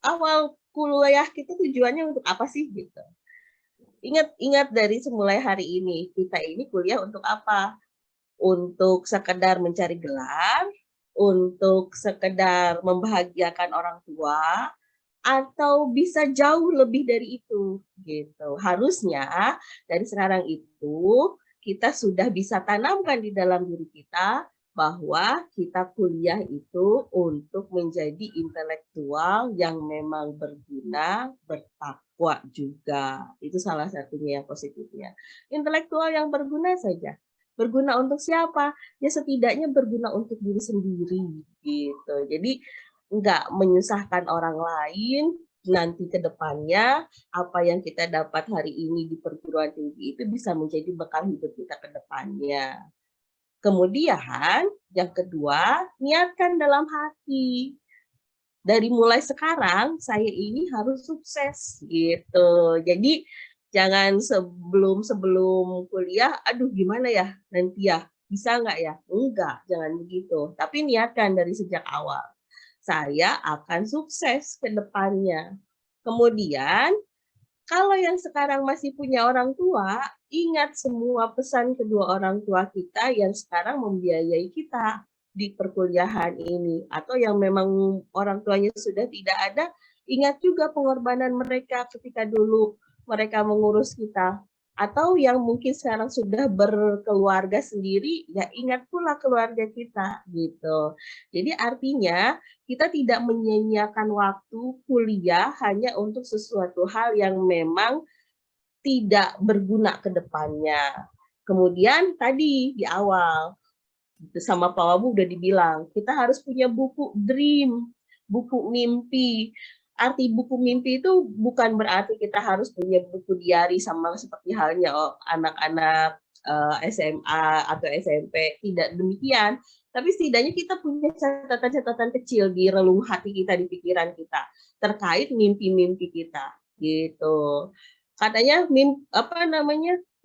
Awal kuliah kita tujuannya untuk apa sih gitu? Ingat dari semulai hari ini, kita ini kuliah untuk apa? Untuk sekedar mencari gelar, untuk sekedar membahagiakan orang tua, atau bisa jauh lebih dari itu gitu. Harusnya dari sekarang itu kita sudah bisa tanamkan di dalam diri kita bahwa kita kuliah itu untuk menjadi intelektual yang memang berguna, bertakwa juga. Itu salah satunya yang positifnya. Intelektual yang berguna saja. Berguna untuk siapa? Ya setidaknya berguna untuk diri sendiri gitu. Jadi nggak menyusahkan orang lain, nanti ke depannya apa yang kita dapat hari ini di perguruan tinggi itu bisa menjadi bekal hidup kita ke depannya. Kemudian yang kedua, niatkan dalam hati. Dari mulai sekarang saya ini harus sukses gitu. Jadi jangan sebelum kuliah, aduh gimana ya nanti ya, bisa nggak ya? Enggak, jangan begitu. Tapi niatkan dari sejak awal. Saya akan sukses ke depannya. Kemudian kalau yang sekarang masih punya orang tua, ingat semua pesan kedua orang tua kita yang sekarang membiayai kita di perkuliahan ini. Atau yang memang orang tuanya sudah tidak ada, ingat juga pengorbanan mereka ketika dulu mereka mengurus kita. Atau yang mungkin sekarang sudah berkeluarga sendiri, ya ingat pula keluarga kita gitu. Jadi artinya kita tidak menyia-nyiakan waktu kuliah hanya untuk sesuatu hal yang memang tidak berguna ke depannya. Kemudian tadi di awal sama Pak Wabu udah dibilang, kita harus punya buku dream, buku mimpi. Arti buku mimpi itu bukan berarti kita harus punya buku diari sama seperti halnya anak-anak SMA atau SMP. Tidak demikian. Tapi setidaknya kita punya catatan-catatan kecil di relung hati kita, di pikiran kita terkait mimpi-mimpi kita, gitu. Katanya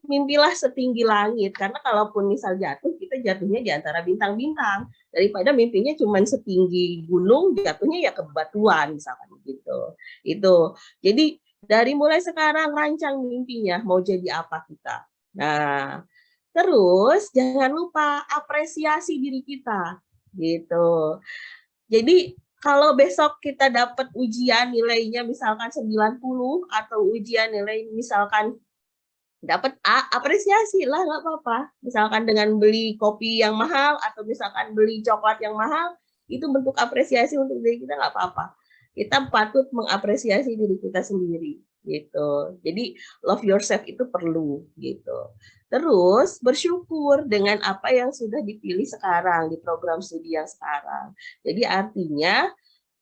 mimpilah setinggi langit, karena kalaupun misal jatuh, kita jatuhnya di antara bintang-bintang daripada mimpinya cuma setinggi gunung, jatuhnya ya ke batuan misalkan gitu. Itu. Jadi dari mulai sekarang rancang mimpinya mau jadi apa kita. Nah, terus jangan lupa apresiasi diri kita gitu. Jadi kalau besok kita dapat ujian nilainya misalkan 90 atau ujian nilai misalkan dapat A, apresiasi lah, nggak apa-apa. Misalkan dengan beli kopi yang mahal atau misalkan beli coklat yang mahal, itu bentuk apresiasi untuk diri kita, nggak apa-apa. Kita patut mengapresiasi diri kita sendiri gitu. Jadi love yourself itu perlu gitu. Terus bersyukur dengan apa yang sudah dipilih sekarang di program studi yang sekarang. Jadi artinya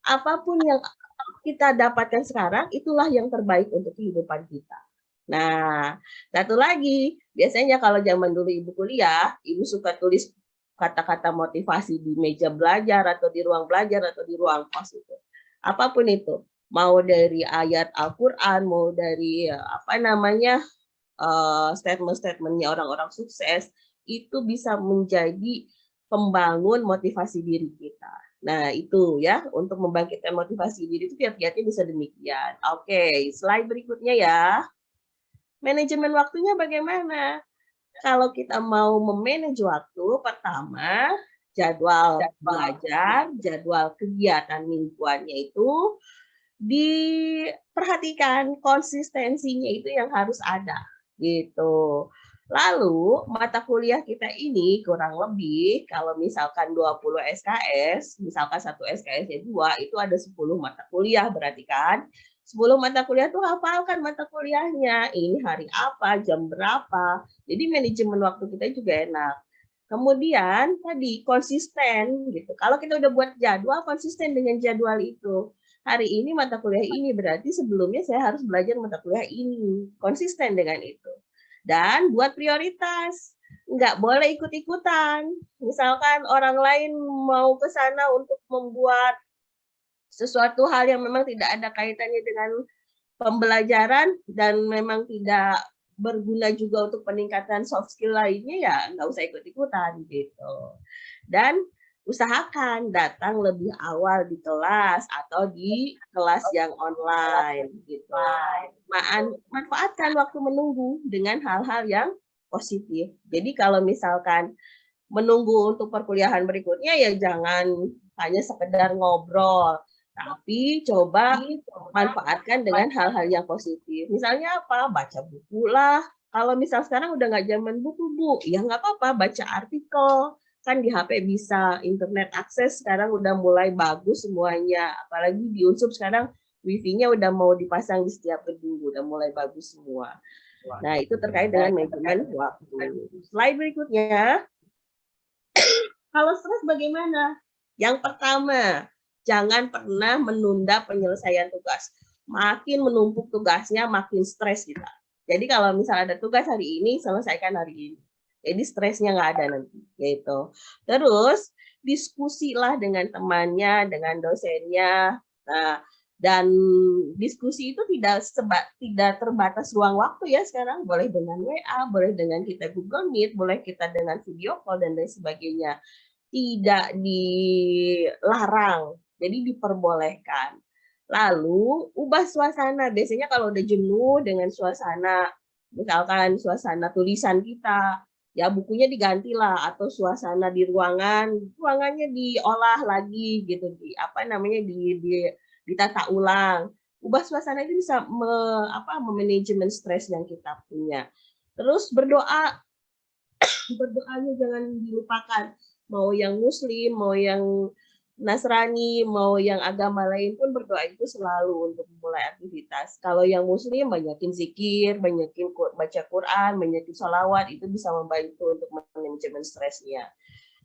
apapun yang kita dapatkan sekarang itulah yang terbaik untuk kehidupan kita. Nah, satu lagi, biasanya kalau zaman dulu ibu kuliah, ibu suka tulis kata-kata motivasi di meja belajar atau di ruang belajar atau di ruang kos itu. Apapun itu, mau dari ayat Al-Quran, mau dari statement-statementnya orang-orang sukses, itu bisa menjadi pembangun motivasi diri kita. Nah, itu ya, untuk membangkitkan motivasi diri itu kiat-kiatnya bisa demikian. Oke, slide berikutnya ya. Manajemen waktunya bagaimana? Kalau kita mau memanage waktu, pertama, jadwal belajar, jadwal kegiatan mingguannya itu diperhatikan, konsistensinya itu yang harus ada gitu. Lalu mata kuliah kita ini kurang lebih kalau misalkan 20 SKS, misalkan satu SKS-nya 2, itu ada 10 mata kuliah berarti kan. 10 mata kuliah tuh hafalkan mata kuliahnya. Ini hari apa, jam berapa. Jadi manajemen waktu kita juga enak. Kemudian tadi konsisten gitu. Kalau kita udah buat jadwal, konsisten dengan jadwal itu. Hari ini mata kuliah ini berarti sebelumnya saya harus belajar mata kuliah ini. Konsisten dengan itu. Dan buat prioritas. Nggak boleh ikut-ikutan. Misalkan orang lain mau ke sana untuk membuat sesuatu hal yang memang tidak ada kaitannya dengan pembelajaran dan memang tidak berguna juga untuk peningkatan soft skill lainnya, ya nggak usah ikut-ikutan gitu. Dan usahakan datang lebih awal di kelas atau di kelas yang online gitu. Manfaatkan waktu menunggu dengan hal-hal yang positif. Jadi kalau misalkan menunggu untuk perkuliahan berikutnya, ya jangan hanya sekedar ngobrol, tapi coba manfaatkan dengan hal-hal yang positif. Misalnya apa? Baca buku lah, Kalau misal sekarang udah nggak zaman buku, Bu, ya nggak apa-apa, baca artikel. Kan di HP bisa internet akses, sekarang udah mulai bagus semuanya. Apalagi di Unsur sekarang Wi-Fi-nya udah mau dipasang di setiap gedung, udah mulai bagus semua. Nah, itu terkait dengan manajemen waktu. Slide berikutnya. Kalau stres bagaimana? Yang pertama, jangan pernah menunda penyelesaian tugas. Makin menumpuk tugasnya, makin stres kita. Jadi kalau misalnya ada tugas hari ini, selesaikan hari ini. Jadi stresnya nggak ada nanti. Gitu. Terus, diskusilah dengan temannya, dengan dosennya. Nah, dan diskusi itu tidak terbatas ruang waktu ya sekarang. Boleh dengan WA, boleh dengan kita Google Meet, boleh kita dengan video call, dan lain sebagainya. Tidak dilarang, jadi diperbolehkan. Lalu ubah suasana. Biasanya kalau udah jenuh dengan suasana, misalkan suasana tulisan kita, ya bukunya digantilah, atau suasana di ruangannya diolah lagi gitu, ditata ulang. Ubah suasana itu bisa memanajemen stres yang kita punya. Terus berdoanya jangan dilupakan. Mau yang Muslim, mau yang Nasrani, mau yang agama lain pun berdoa itu selalu untuk memulai aktivitas. Kalau yang Muslim, banyakin zikir, banyakin baca Quran, banyakin sholawat, itu bisa membantu untuk manajemen stresnya.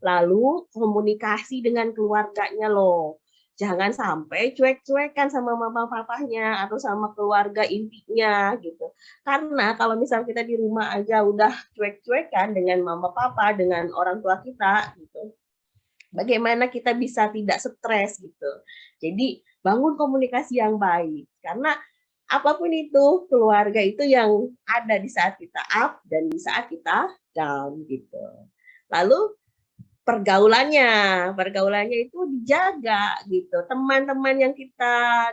Lalu komunikasi dengan keluarganya loh. Jangan sampai cuek-cuekan sama mama papahnya atau sama keluarga intinya gitu. Karena kalau misal kita di rumah aja udah cuek-cuekan dengan mama papa, dengan orang tua kita gitu, bagaimana kita bisa tidak stres gitu. Jadi bangun komunikasi yang baik. Karena apapun itu, keluarga itu yang ada di saat kita up dan di saat kita down gitu. Lalu pergaulannya itu dijaga gitu. Teman-teman yang kita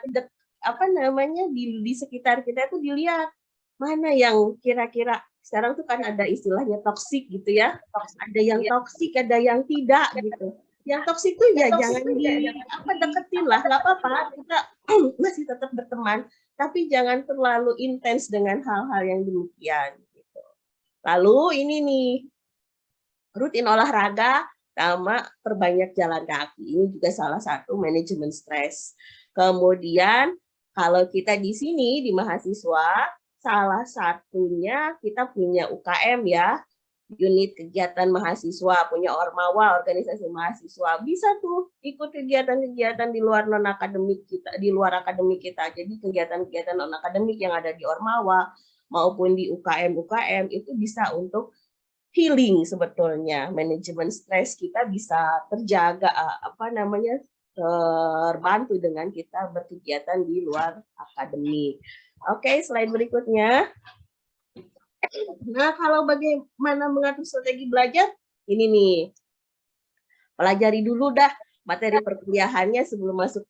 di sekitar kita itu dilihat mana yang kira-kira sekarang tuh kan ada istilahnya toksik gitu ya. Ada yang toksik, ada yang tidak gitu. Yang toksik tuh ya jangan deketin lah, nggak apa-apa, kita masih tetap berteman, tapi jangan terlalu intens dengan hal-hal yang demikian gitu. Lalu ini nih, rutin olahraga sama perbanyak jalan kaki. Ini juga salah satu manajemen stres. Kemudian kalau kita di sini di mahasiswa, salah satunya kita punya UKM ya, unit kegiatan mahasiswa, punya Ormawa, organisasi mahasiswa. Bisa tuh ikut kegiatan-kegiatan di luar non-akademik kita, di luar akademik kita. Jadi kegiatan-kegiatan non-akademik yang ada di Ormawa maupun di UKM itu bisa untuk healing sebetulnya. Manajemen stres kita bisa terjaga, terbantu dengan kita berkegiatan di luar akademik. Oke, slide berikutnya. Nah, kalau bagaimana mengatur strategi belajar, ini nih, pelajari dulu dah materi perkuliahannya sebelum masuk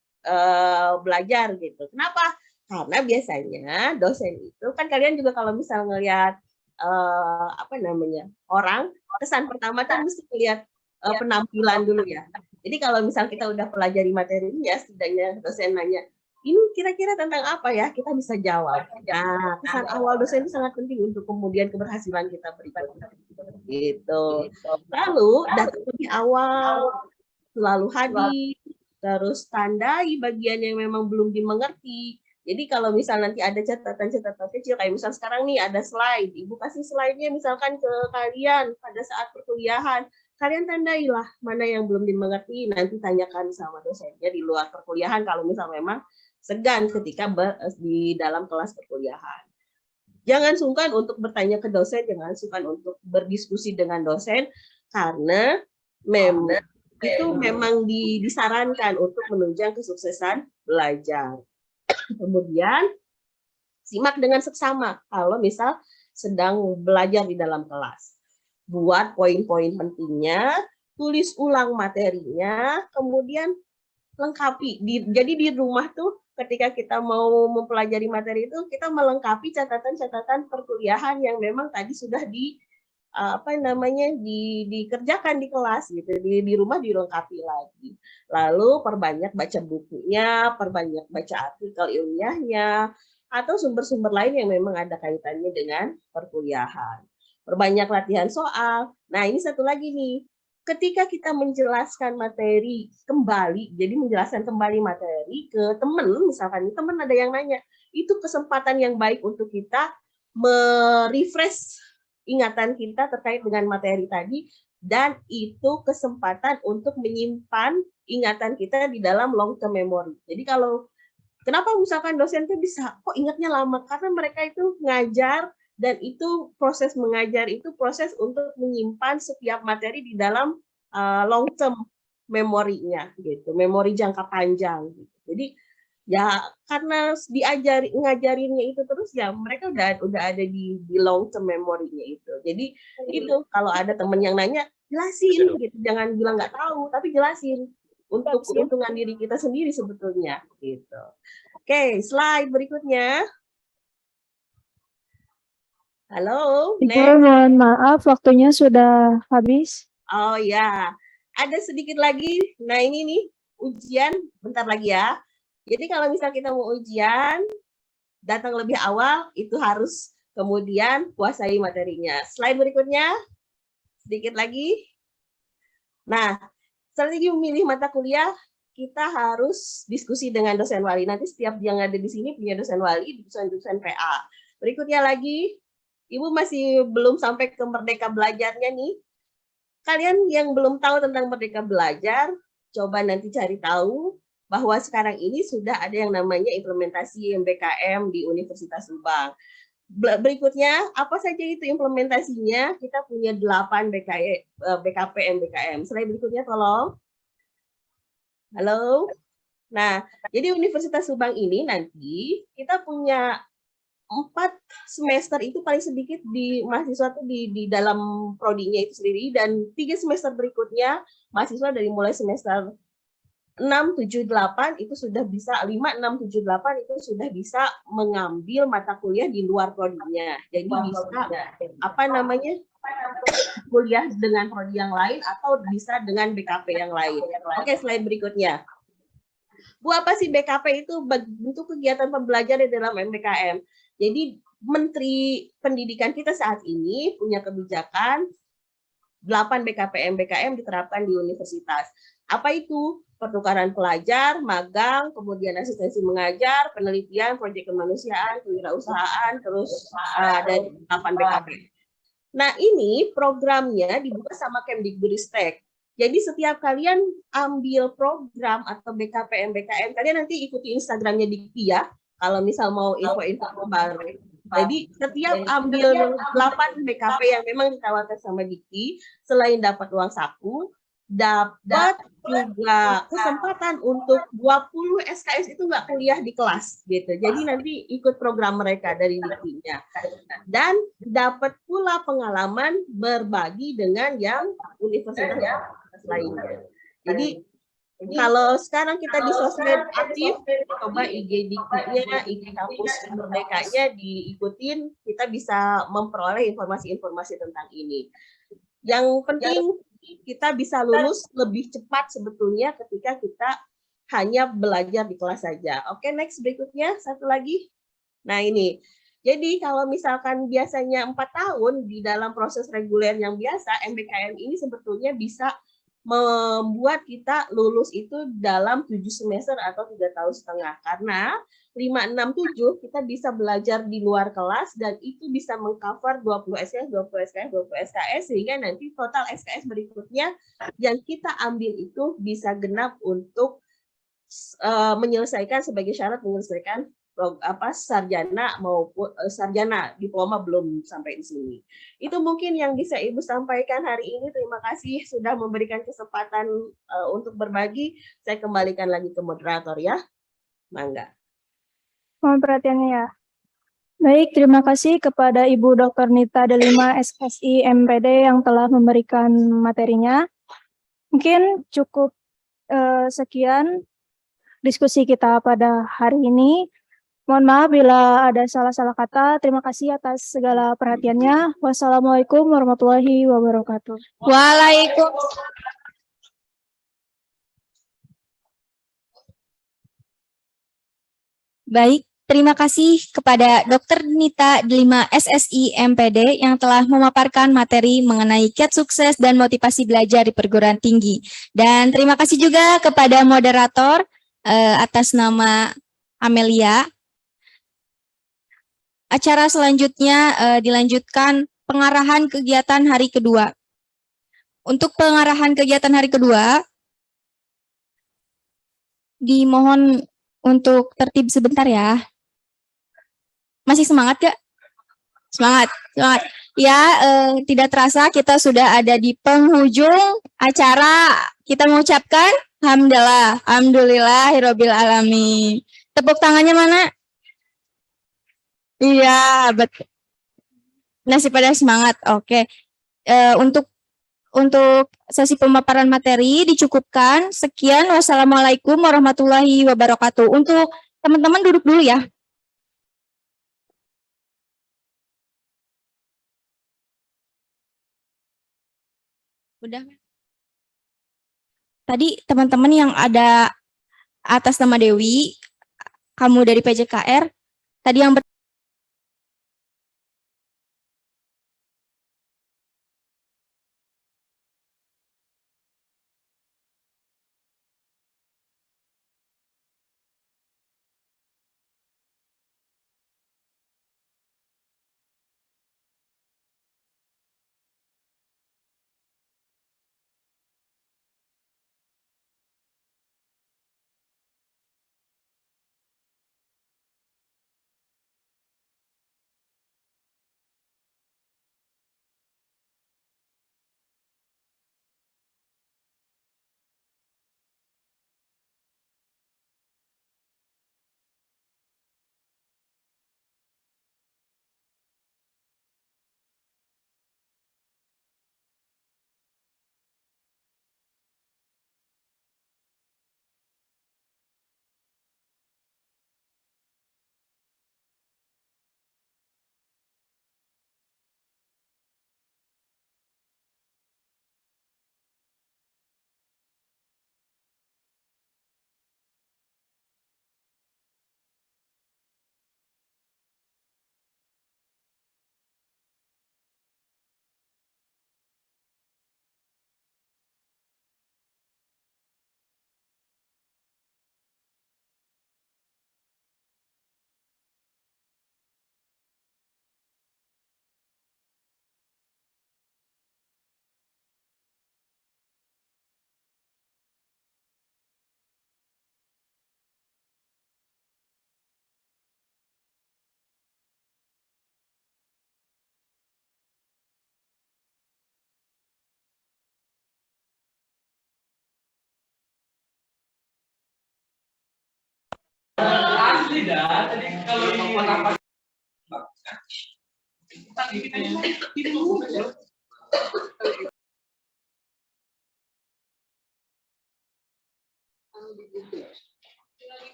belajar gitu. Kenapa? Karena biasanya dosen itu kan kalian juga kalau misal ngelihat orang, kesan pertama kan mesti lihat penampilan dulu ya. Jadi kalau misal kita udah pelajari materinya, setidaknya dosen nanya, ini kira-kira tentang apa ya, kita bisa jawab. Nah, kesan awal dosen itu sangat penting untuk kemudian keberhasilan kita berikutnya. Gitu. Lalu data di awal selalu hadir, terus tandai bagian yang memang belum dimengerti. Jadi kalau misal nanti ada catatan-catatan kecil, kayak misal sekarang nih ada slide, Ibu kasih slide-nya misalkan ke kalian pada saat perkuliahan, kalian tandailah mana yang belum dimengerti, nanti tanyakan sama dosennya di luar perkuliahan kalau misal memang segan ketika di dalam kelas perkuliahan. Jangan sungkan untuk bertanya ke dosen, jangan sungkan untuk berdiskusi dengan dosen, karena memang disarankan untuk menunjang kesuksesan belajar. Kemudian simak dengan seksama kalau misal sedang belajar di dalam kelas. Buat poin-poin pentingnya, tulis ulang materinya, kemudian lengkapi. Jadi di rumah tuh ketika kita mau mempelajari materi itu, kita melengkapi catatan-catatan perkuliahan yang memang tadi sudah dikerjakan di kelas gitu, di rumah dilengkapi lagi. Lalu perbanyak baca bukunya, perbanyak baca artikel ilmiahnya, atau sumber-sumber lain yang memang ada kaitannya dengan perkuliahan. Perbanyak latihan soal. Nah, ini satu lagi nih. Ketika kita menjelaskan materi kembali, jadi menjelaskan kembali materi ke teman, misalkan teman ada yang nanya, itu kesempatan yang baik untuk kita merefresh ingatan kita terkait dengan materi tadi, dan itu kesempatan untuk menyimpan ingatan kita di dalam long term memory. Jadi kalau kenapa misalkan dosen itu bisa kok ingatnya lama, karena mereka itu ngajar, dan itu proses mengajar itu proses untuk menyimpan setiap materi di dalam long term memorinya gitu, memori jangka panjang gitu. Jadi ya karena ngajarinnya itu terus, ya mereka udah ada di long term memorinya itu. Jadi itu kalau ada teman yang nanya, jelasin gitu, jangan bilang nggak tahu, tapi jelasin untuk keuntungan diri kita sendiri sebetulnya gitu. Oke, slide berikutnya. Halo, Ibu, next. mohon maaf, waktunya sudah habis. Oh ya, ada sedikit lagi. Nah ini nih, ujian bentar lagi ya. Jadi kalau misal kita mau ujian, datang lebih awal, itu harus kemudian kuasai materinya. Slide berikutnya, sedikit lagi. Nah, strategi memilih mata kuliah, kita harus diskusi dengan dosen wali. Nanti setiap yang ada di sini punya dosen wali, dosen PA. Berikutnya lagi, Ibu masih belum sampai ke Merdeka Belajarnya nih. Kalian yang belum tahu tentang Merdeka Belajar, coba nanti cari tahu bahwa sekarang ini sudah ada yang namanya implementasi MBKM di Universitas Subang. Berikutnya, apa saja itu implementasinya? Kita punya 8 BKP MBKM. Slide berikutnya tolong. Halo. Nah, jadi Universitas Subang ini nanti kita punya 4 semester itu paling sedikit di mahasiswa tuh di dalam prodinya itu sendiri, dan 3 semester berikutnya mahasiswa dari mulai semester 6, 7, 8 itu sudah bisa 5, 6, 7, 8 itu sudah bisa mengambil mata kuliah di luar prodinya. Jadi bisa apa namanya? Kuliah dengan prodi yang lain atau bisa dengan BKP yang lain. Oke, slide berikutnya. Bu, apa sih BKP itu? Bentuk kegiatan pembelajaran dalam MBKM. Jadi Menteri Pendidikan kita saat ini punya kebijakan 8 BKP MBKM diterapkan di universitas. Apa itu? Pertukaran pelajar, magang, kemudian asistensi mengajar, penelitian, proyek kemanusiaan, kewirausahaan, terus ada 8 BKP. Nah, ini programnya dibuka sama Kemdikbudristek. Jadi setiap kalian ambil program atau BKP MBKM, kalian nanti ikuti Instagramnya Dikti ya, kalau misal mau info-info terbaru. Jadi setiap ambil 8 BKP yang memang ditawarkan sama Dikti, selain dapat uang saku, dapat juga kesempatan untuk 20 SKS itu nggak kuliah di kelas gitu. Jadi nanti ikut program mereka dari Diktinya. Dan dapat pula pengalaman berbagi dengan yang universitas lainnya. Jadi kalau sekarang kita di sosmed aktif, coba IG Diktinya, IG kampus Merdekanya diikutin, kita bisa memperoleh informasi-informasi tentang ini. Yang penting kita bisa lulus lebih cepat sebetulnya ketika kita hanya belajar di kelas saja. Oke, next berikutnya, satu lagi. Nah ini, jadi kalau misalkan biasanya 4 tahun di dalam proses reguler yang biasa, MBKM ini sebetulnya bisa membuat kita lulus itu dalam 7 semester atau 3,5 tahun. Karena 5, 6, 7 kita bisa belajar di luar kelas dan itu bisa mengcover 20 SKS, 20 SKS, 20 SKS sehingga nanti total SKS berikutnya yang kita ambil itu bisa genap untuk menyelesaikan sebagai syarat menyelesaikan sarjana maupun sarjana, diploma belum sampai di sini. Itu mungkin yang bisa Ibu sampaikan hari ini. Terima kasih sudah memberikan kesempatan untuk berbagi. Saya kembalikan lagi ke moderator ya. Mangga. Mohon perhatiannya ya. Baik, terima kasih kepada Ibu Dr. Nita Delima SSI MPD yang telah memberikan materinya. Mungkin cukup sekian diskusi kita pada hari ini. Mohon maaf bila ada salah-salah kata. Terima kasih atas segala perhatiannya. Wassalamualaikum warahmatullahi wabarakatuh. Waalaikumsalam. Baik, Terima kasih kepada Dr. Nita Delima SSI MPD yang telah memaparkan materi mengenai kiat sukses dan motivasi belajar di perguruan tinggi. Dan terima kasih juga kepada moderator atas nama Amelia. Acara selanjutnya dilanjutkan pengarahan kegiatan hari kedua. Untuk pengarahan kegiatan hari kedua, dimohon untuk tertib sebentar ya. Masih semangat gak? Semangat, semangat. Ya, tidak terasa kita sudah ada di penghujung acara. Kita mengucapkan Alhamdulillah, Alhamdulillahirabbil alamin. Tepuk tangannya mana? Iya, betul. Nasi pada semangat. Oke. Untuk sesi pemaparan materi dicukupkan. Sekian. Wassalamualaikum warahmatullahi wabarakatuh. Untuk teman-teman duduk dulu ya. Udah. Tadi teman-teman yang ada atas nama Dewi, kamu dari PJKR, tadi yang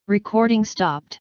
Recording stopped.